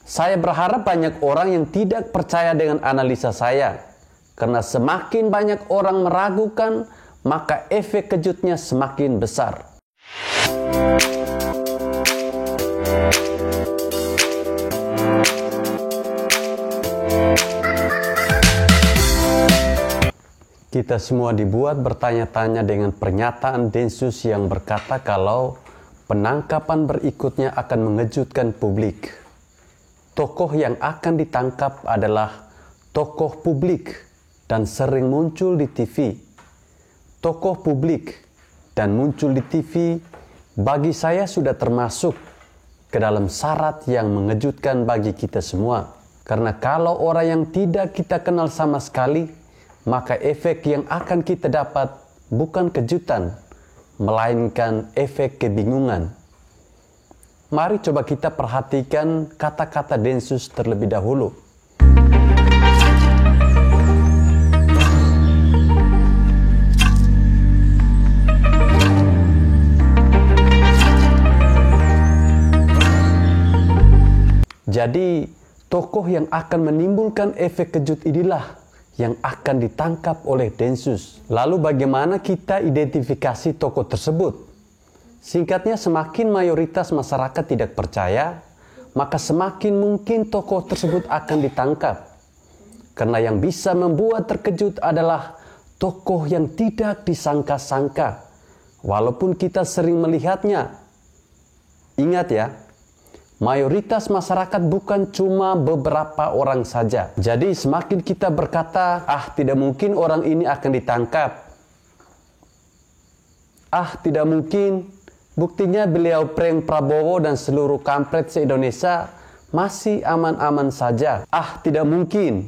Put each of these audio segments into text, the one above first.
Saya berharap banyak orang yang tidak percaya dengan analisa saya, karena semakin banyak orang meragukan, maka efek kejutnya semakin besar. Kita semua dibuat bertanya-tanya dengan pernyataan Densus yang berkata kalau penangkapan berikutnya akan mengejutkan publik. Tokoh yang akan ditangkap adalah tokoh publik dan sering muncul di TV. Tokoh publik dan muncul di TV bagi saya sudah termasuk ke dalam syarat yang mengejutkan bagi kita semua. Karena kalau orang yang tidak kita kenal sama sekali, maka efek yang akan kita dapat bukan kejutan, melainkan efek kebingungan. Mari coba kita perhatikan kata-kata Densus terlebih dahulu. Jadi, tokoh yang akan menimbulkan efek kejut inilah yang akan ditangkap oleh Densus. Lalu bagaimana kita identifikasi tokoh tersebut? Singkatnya, semakin mayoritas masyarakat tidak percaya, maka semakin mungkin tokoh tersebut akan ditangkap. Karena yang bisa membuat terkejut adalah tokoh yang tidak disangka-sangka, walaupun kita sering melihatnya. Ingat ya, mayoritas masyarakat bukan cuma beberapa orang saja. Jadi semakin kita berkata, tidak mungkin orang ini akan ditangkap. Tidak mungkin. Buktinya beliau prank Prabowo dan seluruh kampret se-Indonesia masih aman-aman saja. Tidak mungkin.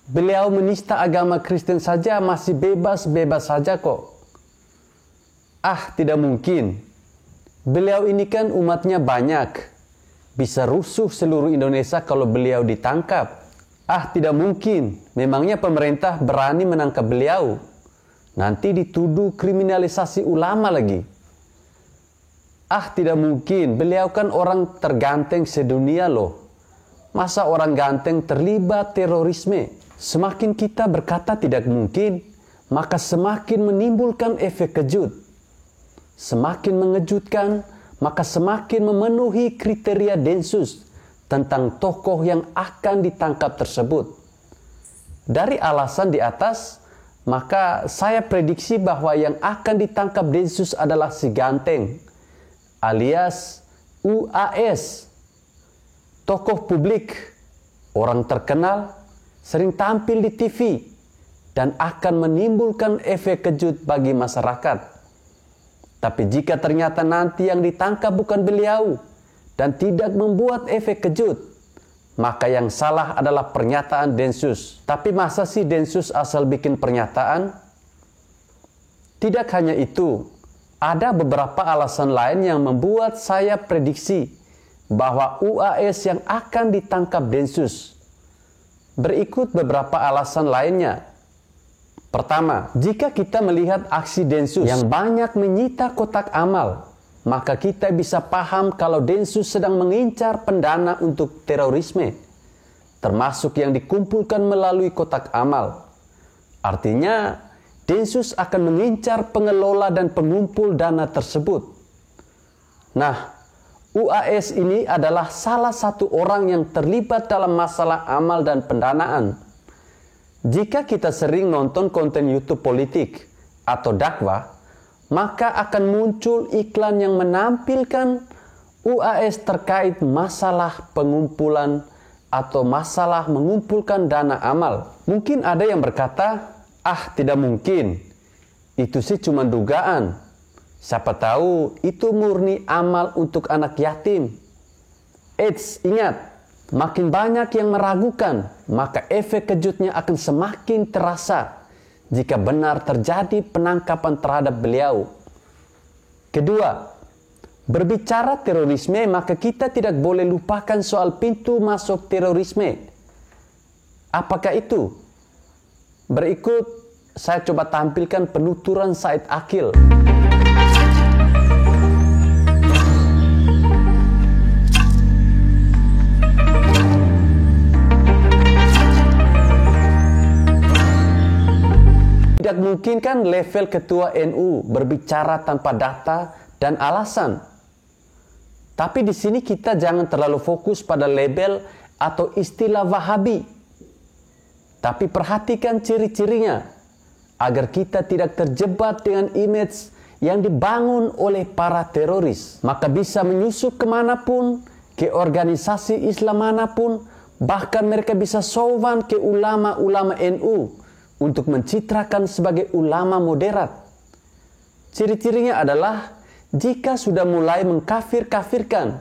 Beliau menista agama Kristen saja masih bebas-bebas saja kok. Tidak mungkin. Beliau ini kan umatnya banyak. Bisa rusuh seluruh Indonesia kalau beliau ditangkap. Tidak mungkin. Memangnya pemerintah berani menangkap beliau? Nanti dituduh kriminalisasi ulama lagi. Tidak mungkin, beliau kan orang terganteng sedunia loh. Masa orang ganteng terlibat terorisme? Semakin kita berkata tidak mungkin, maka semakin menimbulkan efek kejut. Semakin mengejutkan, maka semakin memenuhi kriteria Densus tentang tokoh yang akan ditangkap tersebut. Dari alasan di atas, maka saya prediksi bahwa yang akan ditangkap Densus adalah si ganteng, alias UAS, tokoh publik, orang terkenal, sering tampil di TV, dan akan menimbulkan efek kejut bagi masyarakat. Tapi jika ternyata nanti yang ditangkap bukan beliau, dan tidak membuat efek kejut, maka yang salah adalah pernyataan Densus. Tapi masa sih Densus asal bikin pernyataan? Tidak hanya itu. Ada beberapa alasan lain yang membuat saya prediksi bahwa UAS yang akan ditangkap Densus. Berikut beberapa alasan lainnya. Pertama, jika kita melihat aksi Densus yang banyak menyita kotak amal, maka kita bisa paham kalau Densus sedang mengincar pendana untuk terorisme, termasuk yang dikumpulkan melalui kotak amal. Artinya, Densus akan mengincar pengelola dan pengumpul dana tersebut. Nah, UAS ini adalah salah satu orang yang terlibat dalam masalah amal dan pendanaan. Jika kita sering nonton konten YouTube politik atau dakwah, maka akan muncul iklan yang menampilkan UAS terkait masalah pengumpulan atau masalah mengumpulkan dana amal. Mungkin ada yang berkata, tidak mungkin. Itu sih cuma dugaan. Siapa tahu itu murni amal untuk anak yatim. Ingat, makin banyak yang meragukan, maka efek kejutnya akan semakin terasa jika benar terjadi penangkapan terhadap beliau. Kedua, berbicara terorisme, maka kita tidak boleh lupakan soal pintu masuk terorisme. Apakah itu? Berikut saya coba tampilkan penuturan Said Akil. tidak mungkin kan level ketua NU berbicara tanpa data dan alasan. Tapi di sini kita jangan terlalu fokus pada label atau istilah Wahabi. Tapi perhatikan ciri-cirinya agar kita tidak terjebak dengan image yang dibangun oleh para teroris. Maka bisa menyusup kemanapun, ke organisasi Islam manapun, bahkan mereka bisa sowan ke ulama-ulama NU untuk mencitrakan sebagai ulama moderat. Ciri-cirinya adalah jika sudah mulai mengkafir-kafirkan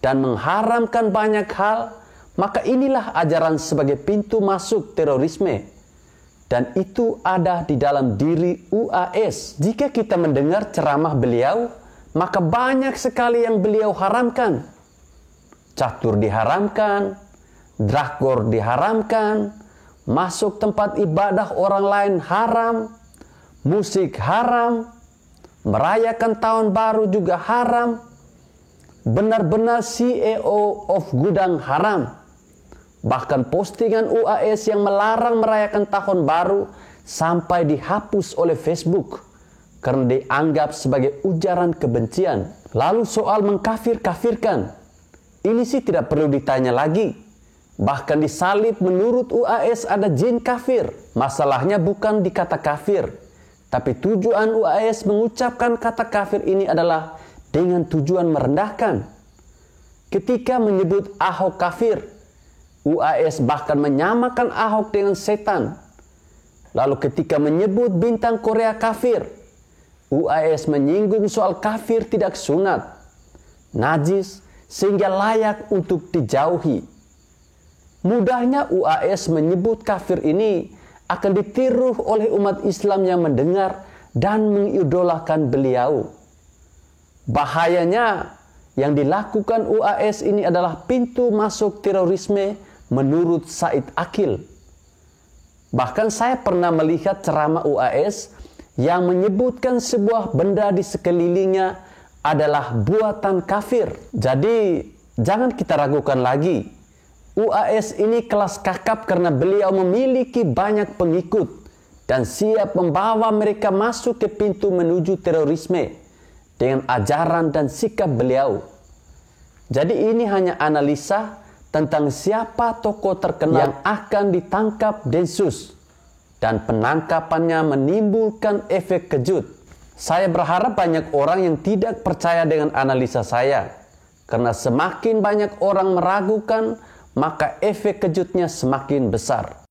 dan mengharamkan banyak hal, maka inilah ajaran sebagai pintu masuk terorisme. Dan itu ada di dalam diri UAS. Jika kita mendengar ceramah beliau, maka banyak sekali yang beliau haramkan. Catur diharamkan, drakor diharamkan, masuk tempat ibadah orang lain haram, musik haram, merayakan tahun baru juga haram, benar-benar CEO of gudang haram. Bahkan postingan UAS yang melarang merayakan tahun baru sampai dihapus oleh Facebook karena dianggap sebagai ujaran kebencian. Lalu soal mengkafir-kafirkan, ini sih tidak perlu ditanya lagi. Bahkan disalib menurut UAS ada jin kafir. Masalahnya bukan di kata kafir, tapi tujuan UAS mengucapkan kata kafir ini adalah dengan tujuan merendahkan. Ketika menyebut Ahok kafir, UAS bahkan menyamakan Ahok dengan setan. Lalu ketika menyebut bintang Korea kafir, UAS menyinggung soal kafir tidak sunat, najis, sehingga layak untuk dijauhi. Mudahnya UAS menyebut kafir ini akan ditiru oleh umat Islam yang mendengar dan mengidolakan beliau. Bahayanya yang dilakukan UAS ini adalah pintu masuk terorisme menurut Said Akil. Bahkan saya pernah melihat ceramah UAS yang menyebutkan sebuah benda di sekelilingnya adalah buatan kafir. Jadi jangan kita ragukan lagi. UAS ini kelas kakap karena beliau memiliki banyak pengikut dan siap membawa mereka masuk ke pintu menuju terorisme dengan ajaran dan sikap beliau. Jadi ini hanya analisa tentang siapa tokoh terkenal yang akan ditangkap Densus, dan penangkapannya menimbulkan efek kejut. Saya berharap banyak orang yang tidak percaya dengan analisa saya, karena semakin banyak orang meragukan, maka efek kejutnya semakin besar.